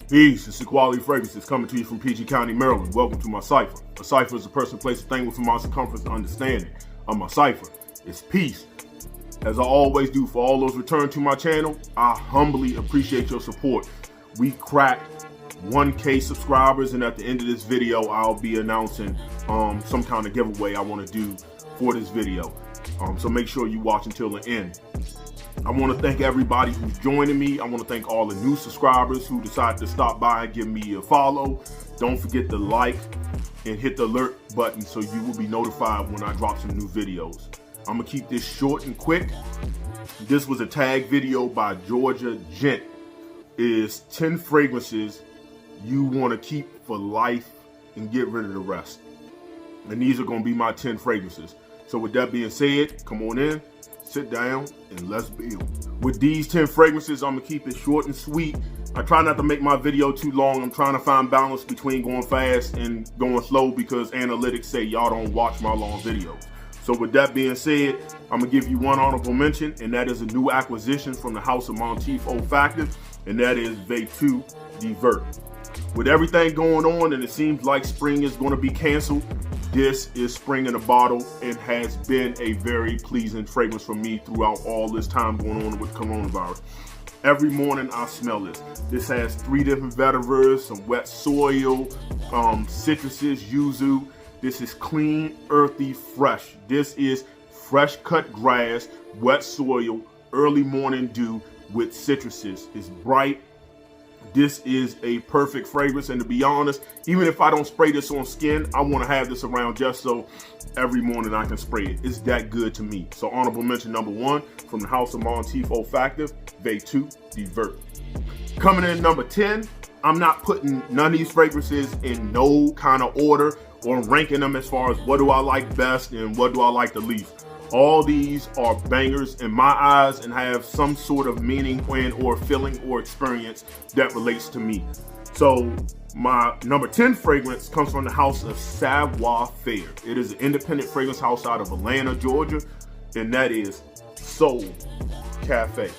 Peace, it's Equalityfragrances coming to you from PG County, Maryland. Welcome to my cipher. A cipher is a person, place, a thing within my circumference to understanding. On my cipher, it's peace. As I always do for all those return to my channel, I humbly appreciate your support. We cracked 1K subscribers, and at the end of this video, I'll be announcing some kind of giveaway I want to do for this video. So make sure you watch until the end. I want to thank everybody who's joining me. I want to thank all the new subscribers who decided to stop by and give me a follow. Don't forget to like and hit the alert button so you will be notified when I drop some new videos. I'm going to keep this short and quick. This was a tag video by Georgia Gent. It's 10 fragrances you want to keep for life and get rid of the rest. And these are going to be my 10 fragrances. So with that being said, come on in, sit down, and let's build. With these 10 fragrances, I'm gonna keep it short and sweet. I try not to make my video too long. I'm trying to find balance between going fast and going slow because analytics say y'all don't watch my long videos. So with that being said, I'm gonna give you one honorable mention, and that is a new acquisition from the house of Motif Olfactif, and that is Vetu the Vert. With everything going on, and it seems like spring is gonna be canceled, this is spring in a bottle and has been a very pleasing fragrance for me throughout all this time going on with coronavirus. Every morning I smell this. This has 3 different vetivers, some wet soil, citruses, yuzu. This is clean, earthy, fresh. This is fresh cut grass, wet soil, early morning dew with citruses. It's bright. This is a perfect fragrance, and to be honest, even if I don't spray this on skin, I want to have this around just so every morning I can spray it. It's that good to me. So honorable mention number 1 from the house of Motif Olfactif, Vetu the Vert. Coming in number 10, I'm not putting none of these fragrances in no kind of order or ranking them as far as what do I like best and what do I like the least. All these are bangers in my eyes and have some sort of meaning or feeling or experience that relates to me. So my number 10 fragrance comes from the house of Savoir Faire. It is an independent fragrance house out of Atlanta, Georgia, and that is Soul Cafe.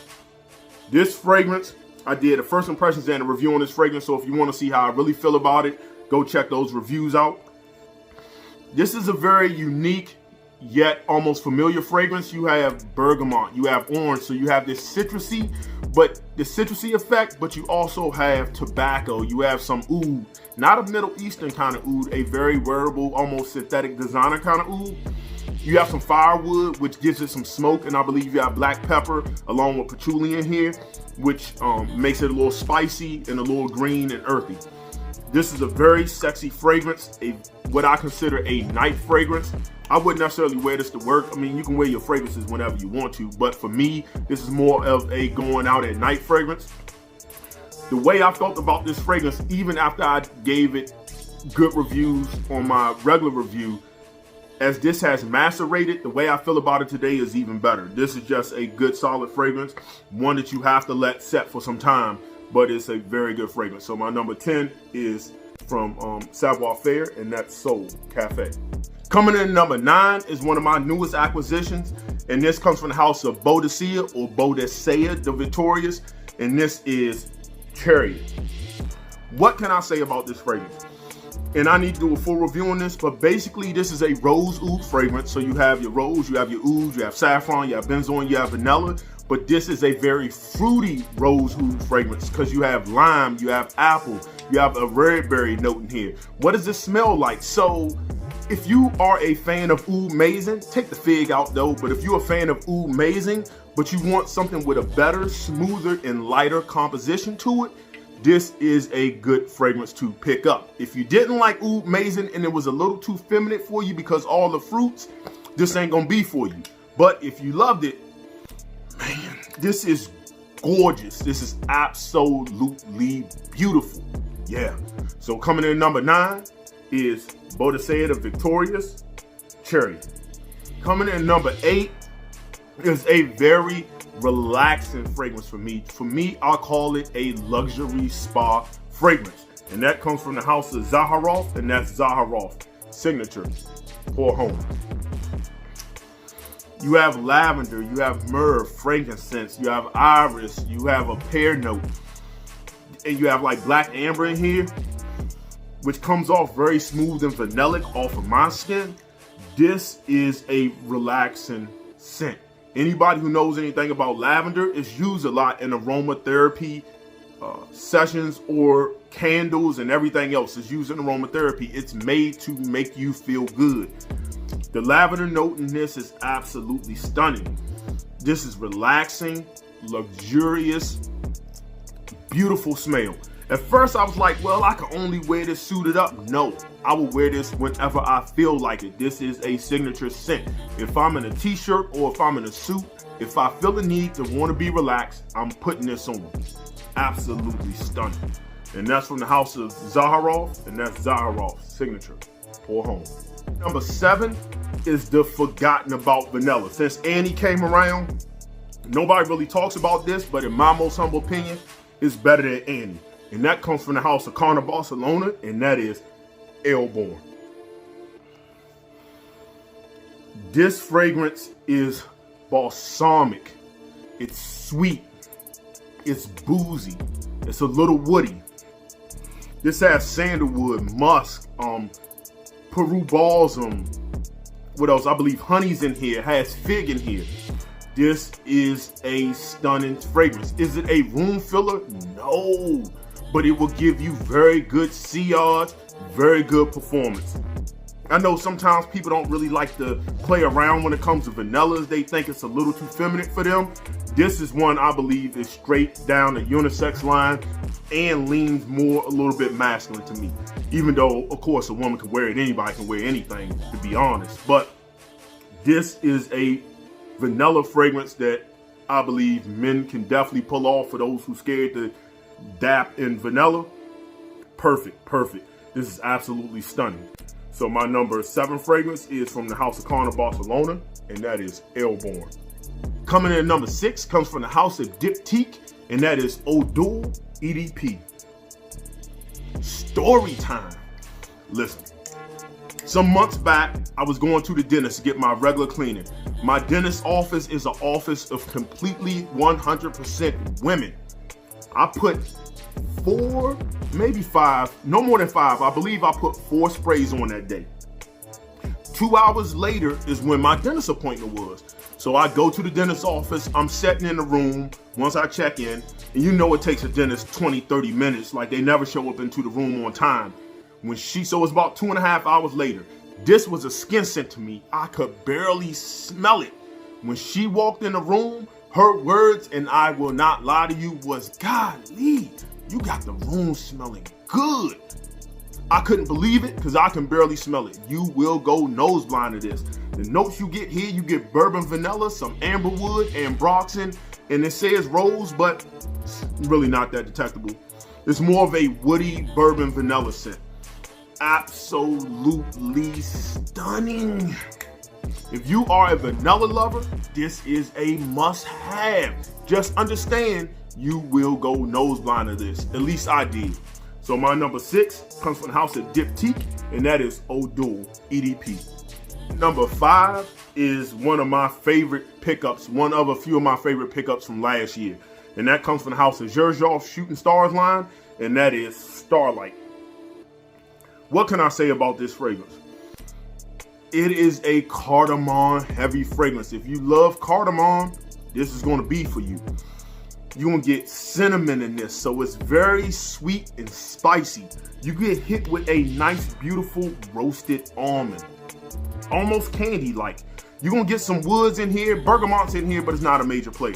This fragrance, I did a first impressions and a review on this fragrance, so if you want to see how I really feel about it, go check those reviews out. This is a very unique yet almost familiar fragrance. You have bergamot, you have orange, so you have this citrusy, but the citrusy effect, but you also have tobacco, you have some oud, not a Middle Eastern kind of oud, a very wearable, almost synthetic designer kind of oud. You have some firewood, which gives it some smoke, and I believe you have black pepper along with patchouli in here, which makes it a little spicy and a little green and earthy. This is a very sexy fragrance, what I consider a night fragrance. I wouldn't necessarily wear this to work. I mean, you can wear your fragrances whenever you want to, but for me, this is more of a going out at night fragrance. The way I felt about this fragrance, even after I gave it good reviews on my regular review, as this has macerated, the way I feel about it today is even better. This is just a good solid fragrance, one that you have to let set for some time, but it's a very good fragrance. So my number 10 is from Savoir Faire, and that's Soul Cafe. Coming in number 9 is one of my newest acquisitions, and this comes from the house of Boadicea or Boadicea the Victorious, and this is Chariot. What can I say about this fragrance? And I need to do a full review on this, but basically this is a rose oud fragrance. So you have your rose, you have your oud, you have saffron, you have benzoin, you have vanilla, but this is a very fruity rose oud fragrance because you have lime, you have apple, you have a red berry note in here. What does this smell like? So if you are a fan of Oud Maison, take the fig out though, but if you're a fan of Oud Maison, but you want something with a better, smoother, and lighter composition to it, this is a good fragrance to pick up. If you didn't like Oud Maison and it was a little too feminine for you because all the fruits, this ain't gonna be for you. But if you loved it, man, this is gorgeous. This is absolutely beautiful. Yeah. So coming in number 9 is Boadicea the Victorious Chariot. Coming in number 8 is a very relaxing fragrance for me. For me, I'll call it a luxury spa fragrance. And that comes from the house of Zaharoff, and that's Zaharoff Signature for Homme. You have lavender, you have myrrh, frankincense, you have iris, you have a pear note. and you have like black amber in here, which comes off very smooth and vanillic off of my skin, this is a relaxing scent. Anybody who knows anything about lavender, is used a lot in aromatherapy sessions or candles and everything else is used in aromatherapy. It's made to make you feel good. The lavender note in this is absolutely stunning. This is relaxing, luxurious, beautiful smell. At first I was like, well, I can only wear this suited up. No, I will wear this whenever I feel like it. This is a signature scent. If I'm in a t-shirt or if I'm in a suit, if I feel the need to want to be relaxed, I'm putting this on. Absolutely stunning. And that's from the house of Zaharoff, and that's Zaharoff's signature for Homme. Number 7 is the forgotten about vanilla. Since Annie came around, nobody really talks about this, but in my most humble opinion, it's better than Annie. And that comes from the house of Carner, Barcelona, and that is Airborne. This fragrance is balsamic. It's sweet. It's boozy. It's a little woody. This has sandalwood, musk, Peru balsam. What else? I believe honey's in here. It has fig in here. This is a stunning fragrance. Is it a room filler? No. But it will give you very good sillage, very good performance. I know sometimes people don't really like to play around when it comes to vanillas. They think it's a little too feminine for them. This is one I believe is straight down the unisex line and leans more a little bit masculine to me. Even though, of course, a woman can wear it, anybody can wear anything, to be honest. But this is a vanilla fragrance that I believe men can definitely pull off for those who scared to dap in vanilla. Perfect, perfect. This is absolutely stunning. So my number 7 fragrance is from the house of Carner, Barcelona, and that is Airborne. Coming in at number 6 comes from the house of Diptyque, and that is Eau Duelle EDP. Story time. Listen, some months back, I was going to the dentist to get my regular cleaning. My dentist office is an office of completely 100% women. I put 4, maybe 5, no more than 5. I believe I put 4 sprays on that day. 2 hours later is when my dentist appointment was. So I go to the dentist's office, I'm sitting in the room once I check in, and you know it takes a dentist 20, 30 minutes, like they never show up into the room on time. So it's about 2.5 hours later. This was a skin scent to me. I could barely smell it. When she walked in the room, her words, and I will not lie to you, was, "Golly, you got the room smelling good." I couldn't believe it because I can barely smell it. You will go nose blind to this. The notes you get here, you get bourbon vanilla, some amberwood, ambroxan, and it says rose, but it's really not that detectable. It's more of a woody bourbon vanilla scent. Absolutely stunning. If you are a vanilla lover, this is a must-have. Just understand, you will go nose blind to this. At least I did. So my number 6 comes from the house of Diptyque, and that is Eau Duelle EDP. Number 5 is one of my favorite pickups, one of a few of my favorite pickups from last year. And that comes from the house of Xerjoff Shooting Stars line, and that is Starlight. What can I say about this fragrance? It is a cardamom heavy fragrance. If you love cardamom, this is going to be for you. You're going to get cinnamon in this, so it's very sweet and spicy. You get hit with a nice, beautiful roasted almond. Almost candy-like. You're going to get some woods in here, bergamont's in here, but it's not a major player.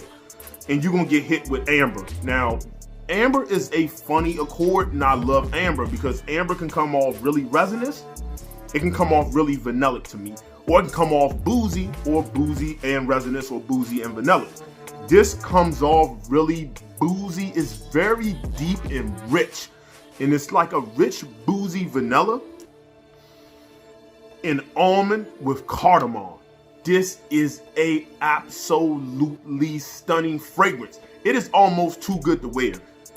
And you're going to get hit with amber. Now, amber is a funny accord, and I love amber because amber can come off really resinous. It can come off really vanillic to me, or it can come off boozy, or boozy and resinous, or boozy and vanilla. This comes off really boozy. It's very deep and rich, and it's like a rich boozy vanilla and almond with cardamom. This is a absolutely stunning fragrance. It is almost too good to wear.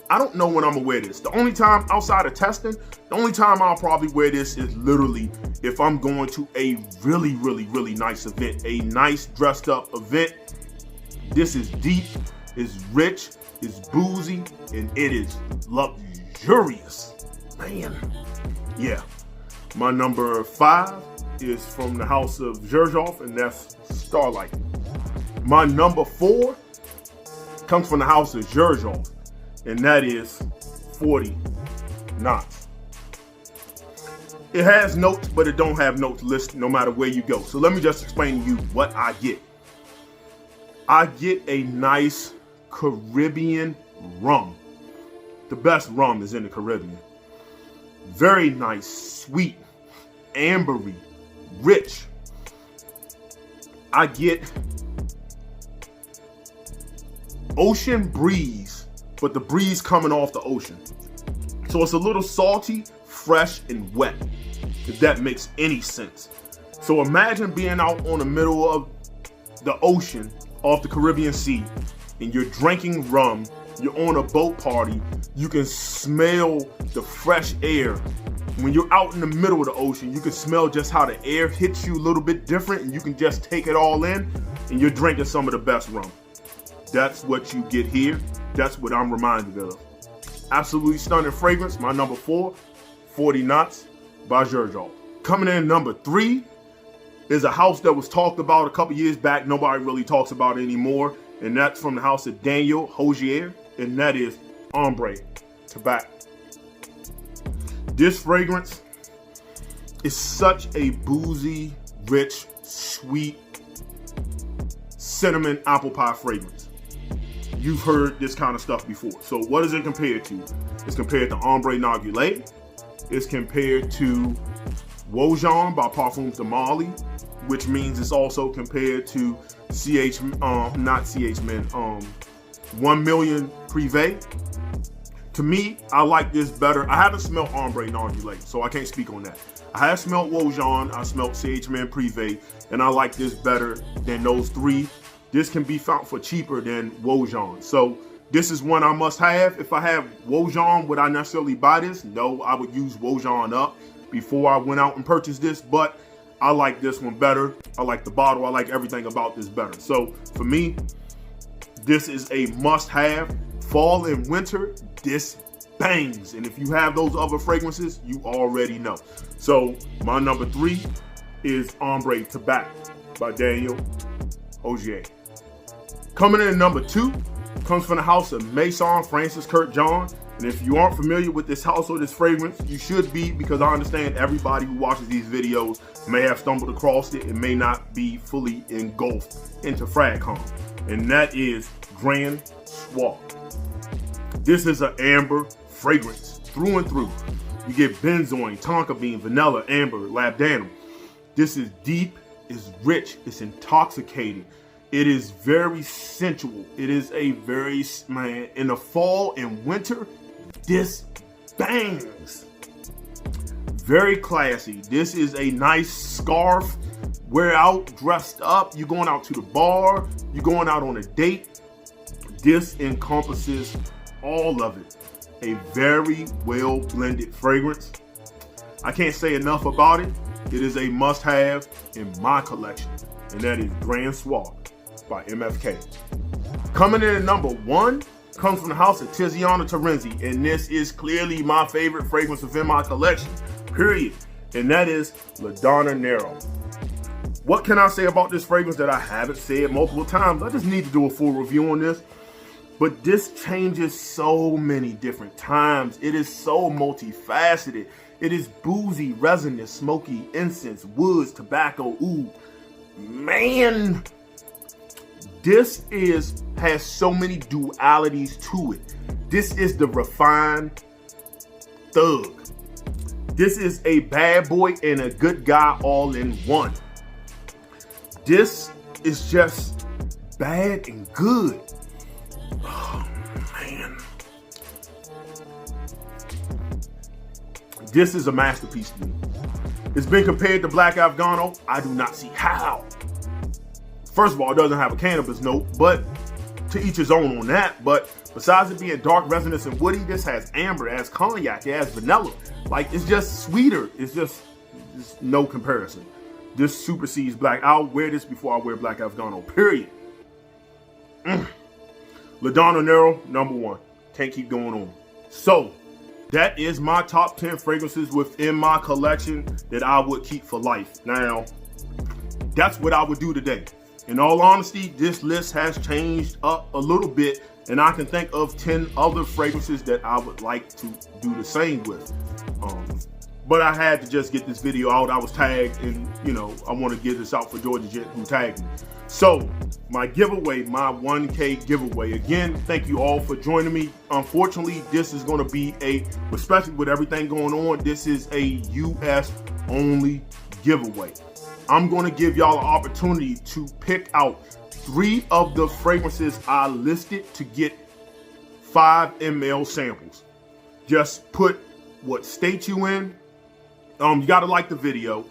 I don't know when I'm gonna wear this. The only time outside of testing, the only time I'll probably wear this is literally if I'm going to a really, really, really nice event, a nice dressed up event. This is deep, It's rich, it's boozy, and it is luxurious. Man, yeah. My number 5 is from the house of Xerjoff, and that's Starlight. My number 4 comes from the house of Xerjoff, and that is 40 knots. It has notes, but it don't have notes listed no matter where you go. So let me just explain to you what I get. I get a nice Caribbean rum. The best rum is in the Caribbean. Very nice, sweet, ambery, rich. I get ocean breeze, but the breeze coming off the ocean. So it's a little salty, fresh, and wet, if that makes any sense. So imagine being out on the middle of the ocean off the Caribbean Sea, and you're drinking rum, you're on a boat party, you can smell the fresh air. When you're out in the middle of the ocean, you can smell just how the air hits you a little bit different, and you can just take it all in, and you're drinking some of the best rum. That's what you get here. That's what I'm reminded of. Absolutely stunning fragrance. My number 4, 40 knots by Xerjoff. Coming in number 3 is a house that was talked about a couple years back. Nobody really talks about it anymore. And that's from the house of Daniel Josier, and that is Ambre Tabac. This fragrance is such a boozy, rich, sweet, cinnamon apple pie fragrance. You've heard this kind of stuff before. So what is it compared to? It's compared to Ambre Narguilé. It's compared to Wojan by Parfums de Mali, which means it's also compared to 1 Million Privé. To me, I like this better. I haven't smelled Ambre Narguilé, so I can't speak on that. I have smelled Wojan, I smelled CH Man Privé, and I like this better than those 3. This can be found for cheaper than Wojan. So this is one I must have. If I have Wojan, would I necessarily buy this? No, I would use Wojan up before I went out and purchased this, but I like this one better. I like the bottle. I like everything about this better. So for me, this is a must-have. Fall and winter, this bangs. And if you have those other fragrances, you already know. So my number 3 is Ambre Tabac by Daniel Josier. Coming in at number 2 comes from the house of Maison Francis Kurkdjian. And if you aren't familiar with this house or this fragrance, you should be, because I understand everybody who watches these videos may have stumbled across it and may not be fully engulfed into Fragcom. And that is Grand Soir. This is an amber fragrance through and through. You get benzoin, tonka bean, vanilla, amber, labdanum. This is deep, it's rich, it's intoxicating. It is very sensual. It is a very, man, in the fall and winter, this bangs. Very classy. This is a nice scarf. Wear out, dressed up. You're going out to the bar. You're going out on a date. This encompasses all of it. A very well blended fragrance. I can't say enough about it. It is a must-have in my collection, and that is Grand Soir by MFK. Coming in at number 1 comes from the house of Tiziana Terenzi, and this is clearly my favorite fragrance within my collection, period. And that is Laudano Nero. What can I say about this fragrance that I haven't said multiple times? I just need to do a full review on this. But this changes so many different times. It is so multifaceted. It is boozy, resinous, smoky, incense, woods, tobacco. Ooh, man. This has so many dualities to it. This is the refined thug. This is a bad boy and a good guy all in one. This is just bad and good. Oh, man. This is a masterpiece to me. It's been compared to Black Afghano. I do not see how. First of all, it doesn't have a cannabis note, but to each his own on that. But besides it being dark, resinous, and woody, this has amber, it has cognac, it has vanilla. Like, it's just sweeter. It's just no comparison. This supersedes Black. I'll wear this before I wear Black Afghano, period. Laudano Nero, number 1. Can't keep going on. So, that is my top 10 fragrances within my collection that I would keep for life. Now, that's what I would do today. In all honesty, this list has changed up a little bit, and I can think of 10 other fragrances that I would like to do the same with. But I had to just get this video out. I was tagged, and I want to get this out for Georgia Gent, who tagged me. So, my giveaway, my 1K giveaway. Again, thank you all for joining me. Unfortunately, this is going to be especially with everything going on, this is a US only giveaway. I'm going to give y'all an opportunity to pick out 3 of the fragrances I listed to get 5 ml samples. Just put what state you in. You got to like the video.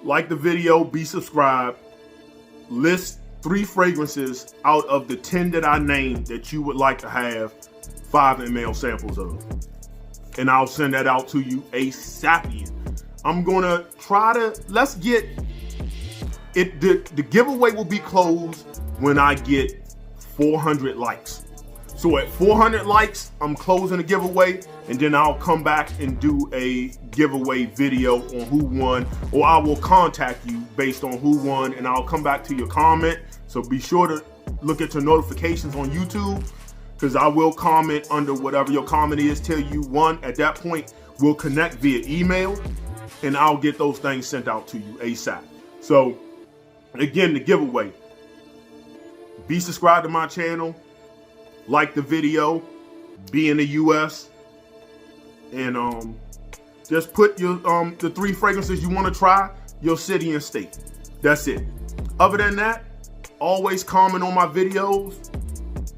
Like the video, be subscribed. List 3 fragrances out of the 10 that I named that you would like to have 5 ml samples of. And I'll send that out to you ASAP. I'm gonna try to, let's get it, the giveaway will be closed when I get 400 likes. So at 400 likes, I'm closing the giveaway, and then I'll come back and do a giveaway video on who won, or I will contact you based on who won, and I'll come back to your comment. So be sure to look at your notifications on YouTube, because I will comment under whatever your comment is till you won. At that point, we'll connect via email, and I'll get those things sent out to you ASAP. So again, the giveaway, be subscribed to my channel, like the video, be in the US, and just put your the 3 fragrances you want to try, your city and state. That's it. Other than that, always comment on my videos.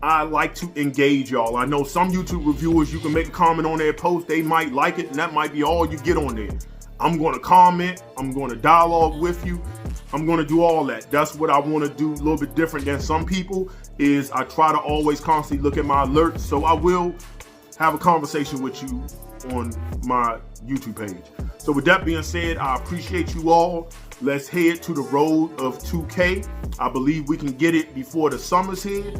I like to engage y'all. I know some YouTube reviewers, you can make a comment on their post, they might like it, and that might be all you get on there. I'm going to comment, I'm going to dialogue with you, I'm going to do all that. That's what I want to do a little bit different than some people, is I try to always constantly look at my alerts, so I will have a conversation with you on my YouTube page. So with that being said, I appreciate you all. Let's head to the road of 2K. I believe we can get it before the summer's here.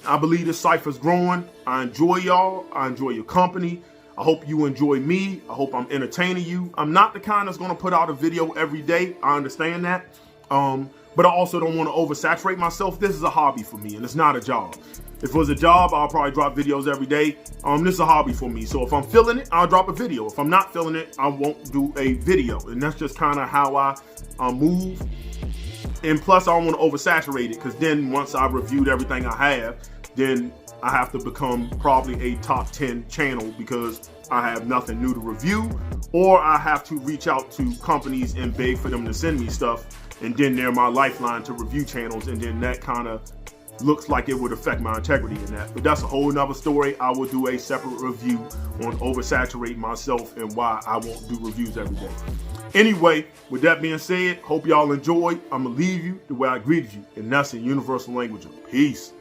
I believe this cipher's growing. I enjoy y'all. I enjoy your company. I hope you enjoy me. I hope I'm entertaining you. I'm not the kind that's going to put out a video every day. I understand that. But I also don't want to oversaturate myself. This is a hobby for me, and it's not a job. If it was a job, I'll probably drop videos every day. This is a hobby for me. So if I'm feeling it, I'll drop a video. If I'm not feeling it, I won't do a video. And that's just kind of how I move. And plus, I don't want to oversaturate it, because then once I've reviewed everything I have, then I have to become probably a top 10 channel because I have nothing new to review, or I have to reach out to companies and beg for them to send me stuff, and then they're my lifeline to review channels, and then that kind of looks like it would affect my integrity in that. But that's a whole nother story. I will do a separate review on oversaturating myself and why I won't do reviews every day. Anyway, with that being said, hope y'all enjoyed. I'm gonna leave you the way I greeted you, and that's in universal language of peace.